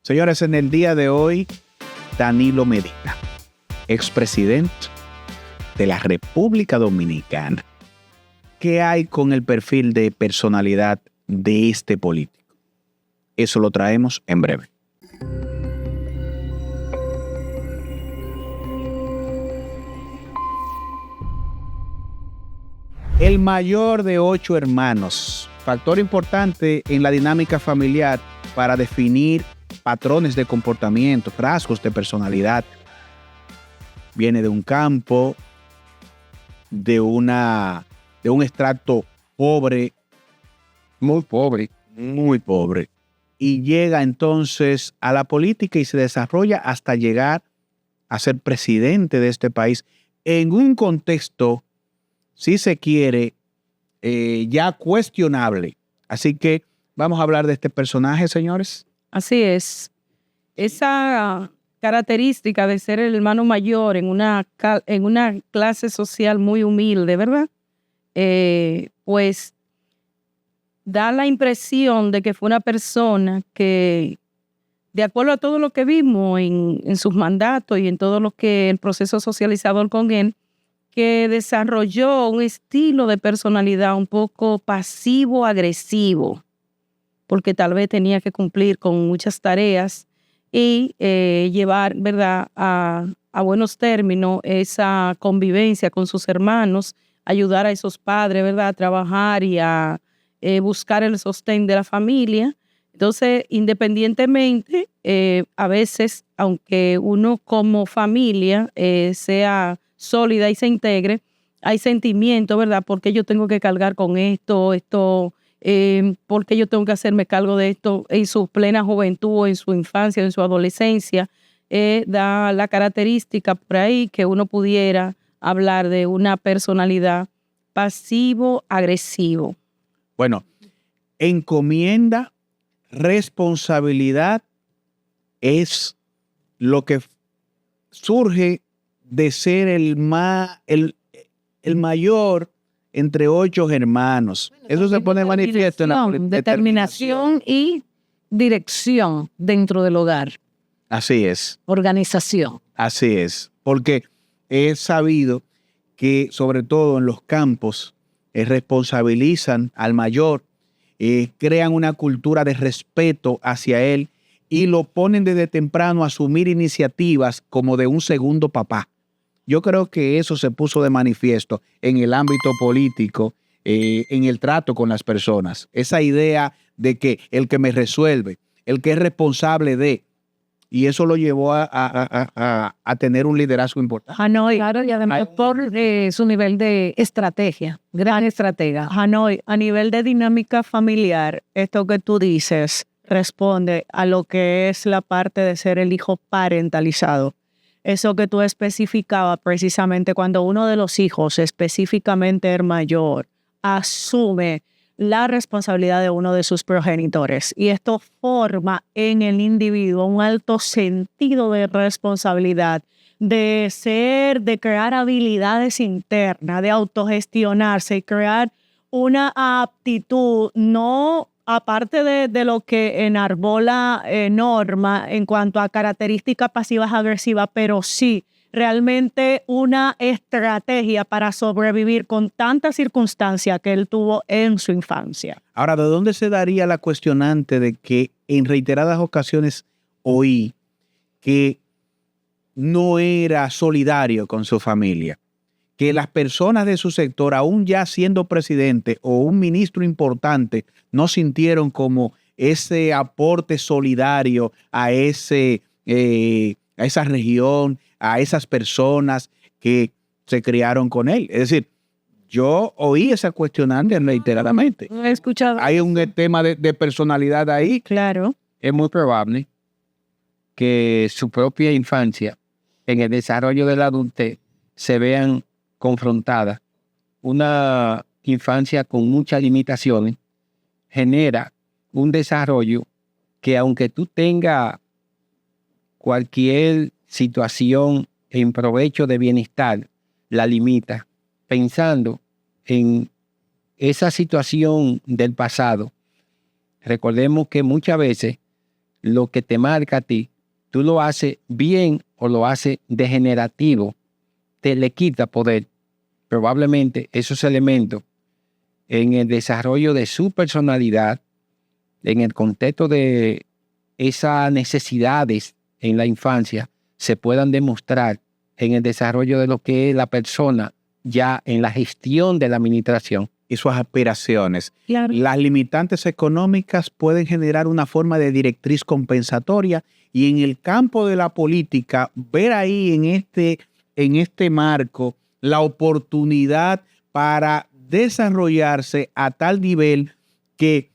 Señores, en el día de hoy, Danilo Medina, expresidente de la República Dominicana. ¿Qué hay con el perfil de personalidad de este político? Eso lo traemos en breve. El mayor de 8 hermanos, factor importante en la dinámica familiar para definir patrones de comportamiento, rasgos de personalidad. Viene de un campo, de un extracto pobre, muy pobre, y llega entonces a la política y se desarrolla hasta llegar a ser presidente de este país en un contexto, si se quiere, ya cuestionable. Así que vamos a hablar de este personaje, señores. Así es. Esa característica de ser el hermano mayor en una clase social muy humilde, ¿verdad? Pues da la impresión de que fue una persona que, de acuerdo a todo lo que vimos en sus mandatos y en todo lo que el proceso socializador con él, que desarrolló un estilo de personalidad un poco pasivo-agresivo, porque tal vez tenía que cumplir con muchas tareas y llevar, ¿verdad?, a buenos términos esa convivencia con sus hermanos, ayudar a esos padres, ¿verdad?, a trabajar y a buscar el sostén de la familia. Entonces, independientemente, a veces, aunque uno como familia sea sólida y se integre, hay sentimiento, ¿verdad?, porque yo tengo que cargar con esto, porque yo tengo que hacerme cargo de esto en su plena juventud, o en su infancia, o en su adolescencia. Da la característica por ahí que uno pudiera hablar de una personalidad pasivo-agresivo. Bueno, encomienda, responsabilidad es lo que surge de ser el mayor entre 8 hermanos. Eso se pone de manifiesto en la determinación y dirección dentro del hogar. Así es. Organización. Así es. Porque es sabido que, sobre todo en los campos, responsabilizan al mayor, crean una cultura de respeto hacia él y lo ponen desde temprano a asumir iniciativas como de un segundo papá. Yo creo que eso se puso de manifiesto en el ámbito político, en el trato con las personas. Esa idea de que el que me resuelve, el que es responsable de, y eso lo llevó a tener un liderazgo importante. Hanoi, claro, y además por su nivel de estrategia, gran estratega. Hanoi, a nivel de dinámica familiar, esto que tú dices responde a lo que es la parte de ser el hijo parentalizado. Eso que tú especificabas precisamente cuando uno de los hijos, específicamente el mayor, asume la responsabilidad de uno de sus progenitores. Y esto forma en el individuo un alto sentido de responsabilidad, de crear habilidades internas, de autogestionarse y crear una aptitud, no aparte de lo que enarbola norma en cuanto a características pasivas agresivas, pero sí realmente una estrategia para sobrevivir con tanta circunstancia que él tuvo en su infancia. Ahora, ¿de dónde se daría la cuestionante de que en reiteradas ocasiones oí que no era solidario con su familia? Que las personas de su sector, aún ya siendo presidente o un ministro importante, no sintieron como ese aporte solidario a esa región, a esas personas que se criaron con él. Es decir, yo oí esa cuestionante reiteradamente. No he escuchado. Hay un tema de personalidad ahí. Claro. Es muy probable que su propia infancia, en el desarrollo de la adultez, se vean confrontada. Una infancia con muchas limitaciones genera un desarrollo que, aunque tú tengas cualquier situación en provecho de bienestar, la limita, pensando en esa situación del pasado. Recordemos que muchas veces lo que te marca a ti, tú lo haces bien o lo haces degenerativo, te le quita poder. Probablemente esos elementos en el desarrollo de su personalidad, en el contexto de esas necesidades en la infancia, se puedan demostrar en el desarrollo de lo que es la persona ya en la gestión de la administración. Y sus aspiraciones. Claro. Las limitantes económicas pueden generar una forma de directriz compensatoria y en el campo de la política, ver ahí en este marco la oportunidad para desarrollarse a tal nivel que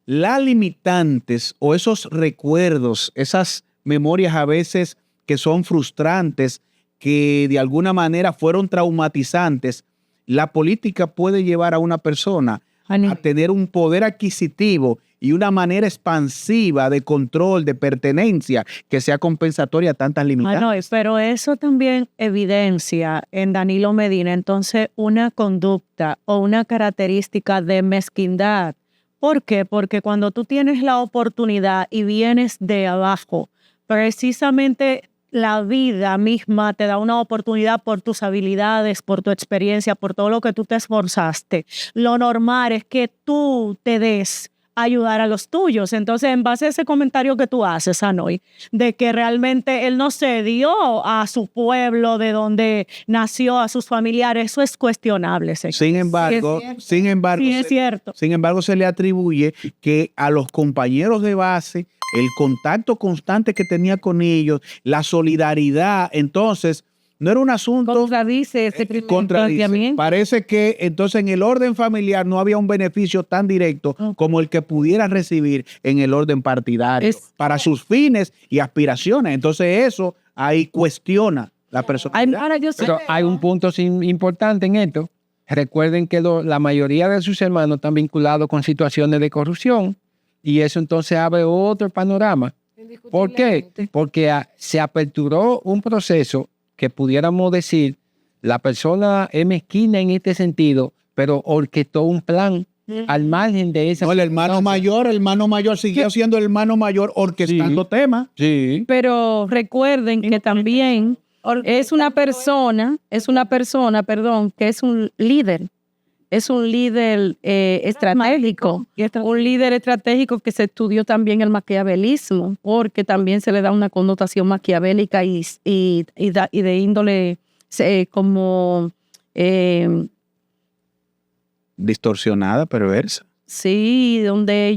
las limitantes o esos recuerdos, esas memorias a veces que son frustrantes, que de alguna manera fueron traumatizantes, la política puede llevar a una persona a tener un poder adquisitivo y una manera expansiva de control, de pertenencia, que sea compensatoria a tantas limitantes. Pero eso también evidencia en Danilo Medina entonces una conducta o una característica de mezquindad. ¿Por qué? Porque cuando tú tienes la oportunidad y vienes de abajo, precisamente la vida misma te da una oportunidad por tus habilidades, por tu experiencia, por todo lo que tú te esforzaste. Lo normal es que tú te des a ayudar a los tuyos. Entonces, en base a ese comentario que tú haces, Anoy, de que realmente él no se dio a su pueblo, de donde nació, a sus familiares, eso es cuestionable, señor. Sin embargo, Sí, es cierto. Sin embargo, se le atribuye que a los compañeros de base, el contacto constante que tenía con ellos, la solidaridad, entonces, no era un asunto... Contradice ese primer planteamiento. Parece que entonces en el orden familiar no había un beneficio tan directo como el que pudiera recibir en el orden partidario para sus fines y aspiraciones. Entonces eso ahí cuestiona la personalidad. Ahora yo sé, Pero hay un punto importante en esto. Recuerden que la mayoría de sus hermanos están vinculados con situaciones de corrupción y eso entonces abre otro panorama. ¿Por qué? Porque se aperturó un proceso que pudiéramos decir, la persona es mezquina en este sentido, pero orquestó un plan al margen de esa. No, el hermano mayor siguió siendo el hermano mayor orquestando temas. Sí. pero recuerden que también es una persona, que es un líder. Es un líder estratégico, un líder estratégico que se estudió también el maquiavelismo, porque también se le da una connotación maquiavélica y de índole como... Distorsionada, perversa. Sí, donde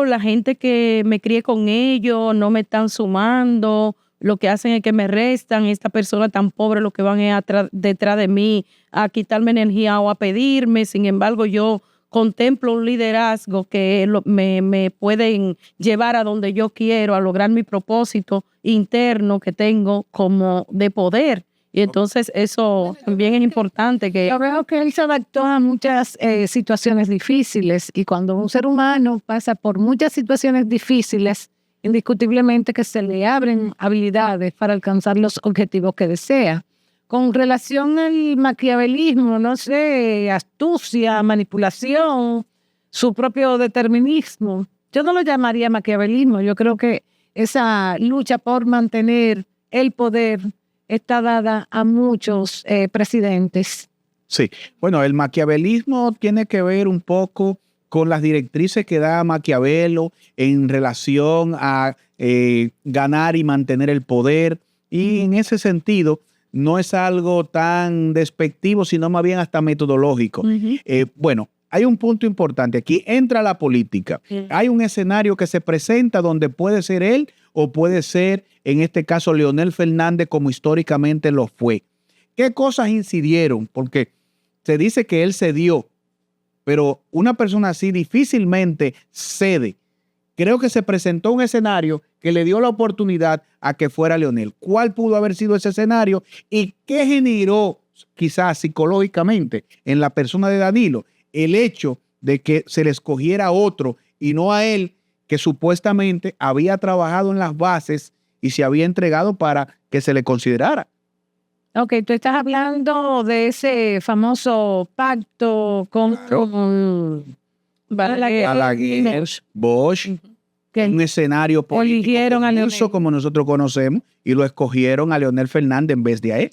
la gente que me crié con ellos, no me están sumando, lo que hacen es que me restan, esta persona tan pobre lo que van es detrás de mí a quitarme energía o a pedirme. Sin embargo, yo contemplo un liderazgo que me pueden llevar a donde yo quiero, a lograr mi propósito interno que tengo como de poder. Y entonces eso también es importante. Yo veo que él se adaptó a muchas situaciones difíciles y cuando un ser humano pasa por muchas situaciones difíciles, indiscutiblemente que se le abren habilidades para alcanzar los objetivos que desea. Con relación al maquiavelismo, no sé, astucia, manipulación, su propio determinismo, yo no lo llamaría maquiavelismo. Yo creo que esa lucha por mantener el poder está dada a muchos presidentes. Sí, bueno, el maquiavelismo tiene que ver un poco con las directrices que da Maquiavelo en relación a ganar y mantener el poder. Y en ese sentido, no es algo tan despectivo, sino más bien hasta metodológico. Bueno, hay un punto importante. Aquí entra la política. Hay un escenario que se presenta donde puede ser él o puede ser, en este caso, Leonel Fernández, como históricamente lo fue. ¿Qué cosas incidieron? Porque se dice que él cedió, pero una persona así difícilmente cede. Creo que se presentó un escenario que le dio la oportunidad a que fuera Leonel. ¿Cuál pudo haber sido ese escenario? ¿Y qué generó quizás psicológicamente en la persona de Danilo el hecho de que se le escogiera a otro y no a él, que supuestamente había trabajado en las bases y se había entregado para que se le considerara? Ok, tú estás hablando de ese famoso pacto con Balaguer, Bosch. un escenario político eligieron a convulso Leonel. como nosotros conocemos y lo escogieron a Leonel Fernández en vez de a él.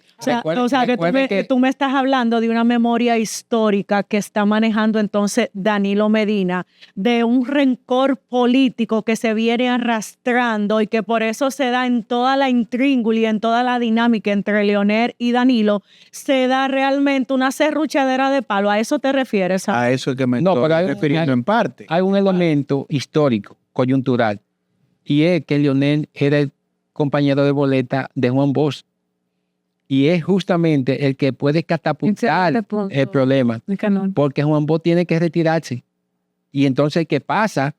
Que tú me estás hablando de una memoria histórica que está manejando entonces Danilo Medina, de un rencor político que se viene arrastrando y que por eso se da en toda la intríngulis, en toda la dinámica entre Leonel y Danilo, se da realmente una serruchadera de palo. ¿A eso te refieres? A eso es que me estoy refiriendo en parte. Hay un elemento histórico, coyuntural, y es que Leonel era el compañero de boleta de Juan Bosch. Y es justamente el que puede catapultar Excelente punto. el problema, porque Juan Bosch tiene que retirarse. Y entonces el que pasa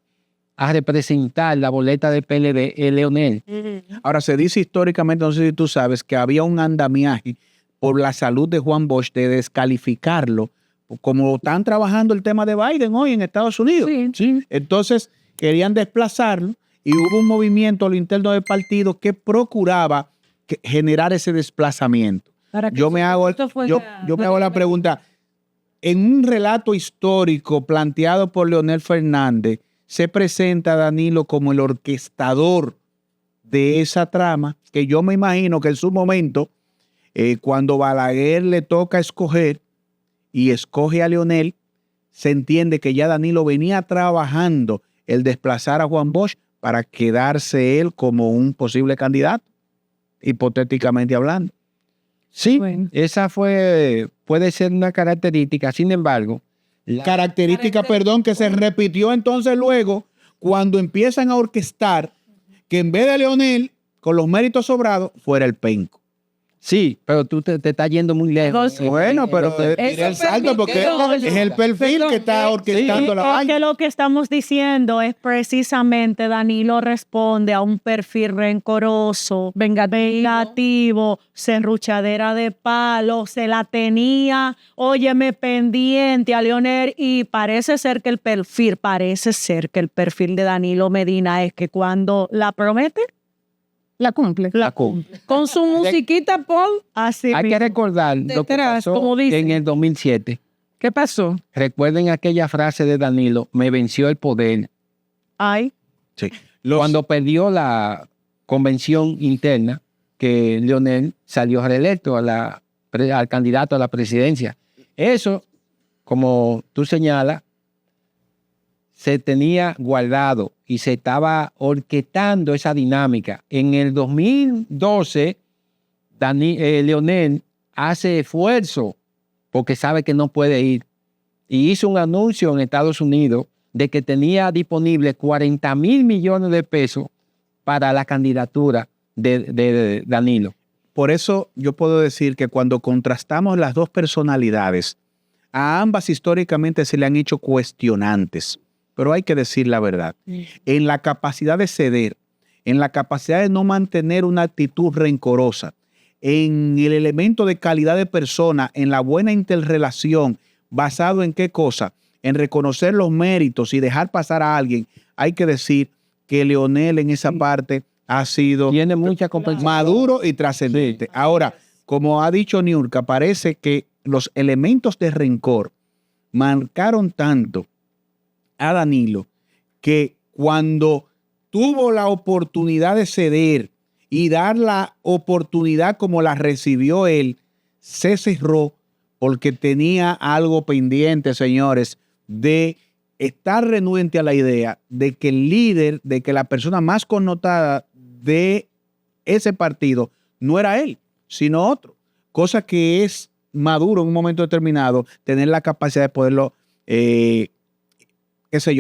a representar la boleta del PLD es Leonel. Ahora, se dice históricamente, no sé si tú sabes, que había un andamiaje por la salud de Juan Bosch de descalificarlo, como están trabajando el tema de Biden hoy en Estados Unidos. Sí. Entonces, querían desplazarlo y hubo un movimiento a lo interno del partido que procuraba generar ese desplazamiento. Yo me hago la pregunta, en un relato histórico planteado por Leonel Fernández, se presenta a Danilo como el orquestador de esa trama, que yo me imagino que en su momento, cuando Balaguer le toca escoger y escoge a Leonel, se entiende que ya Danilo venía trabajando el desplazar a Juan Bosch para quedarse él como un posible candidato, hipotéticamente hablando. Sí, Bueno. esa puede ser una característica. Sin embargo, Característica, que se repitió entonces luego cuando empiezan a orquestar que en vez de Leonel, con los méritos sobrados, fuera el penco. sí, pero tú te estás yendo muy lejos. Bueno, pero tira el salto porque es el perfil que está orquestando la vaina. Porque lo que estamos diciendo es precisamente Danilo responde a un perfil rencoroso, vengativo, serruchadera de palo, se la tenía, óyeme, pendiente a Leonel, y parece ser que el perfil de Danilo Medina es que cuando la promete, La cumple. Con su musiquita, Paul. así Hay que mismo. recordar lo que Detrás, pasó como dicen. en el 2007. ¿Qué pasó? Recuerden aquella frase de Danilo, me venció el poder. Ay, Sí. Cuando perdió la convención interna, que Leonel salió reelecto al candidato a la presidencia. Eso, como tú señalas, se tenía guardado y se estaba orquestando esa dinámica. En el 2012, Leonel hace esfuerzo porque sabe que no puede ir. Y hizo un anuncio en Estados Unidos de que tenía disponible 40,000 millones de pesos para la candidatura de Danilo. Por eso yo puedo decir que cuando contrastamos las dos personalidades, a ambas históricamente se le han hecho cuestionantes, pero hay que decir la verdad. En la capacidad de ceder, en la capacidad de no mantener una actitud rencorosa, en el elemento de calidad de persona, en la buena interrelación, basado en qué cosa, en reconocer los méritos y dejar pasar a alguien, hay que decir que Leonel en esa parte ha sido Tiene mucha compensación. maduro y trascendente. Sí. Ahora, como ha dicho Niurka, parece que los elementos de rencor marcaron tanto a Danilo que cuando tuvo la oportunidad de ceder y dar la oportunidad como la recibió él, se cerró porque tenía algo pendiente, señores, de estar renuente a la idea de que el líder, de que la persona más connotada de ese partido no era él, sino otro. Cosa que es maduro en un momento determinado, tener la capacidad de poderlo,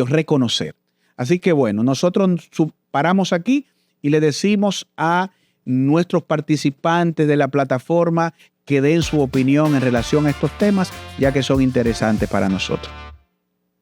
reconocer. Así que bueno, nosotros paramos aquí y le decimos a nuestros participantes de la plataforma que den su opinión en relación a estos temas, ya que son interesantes para nosotros.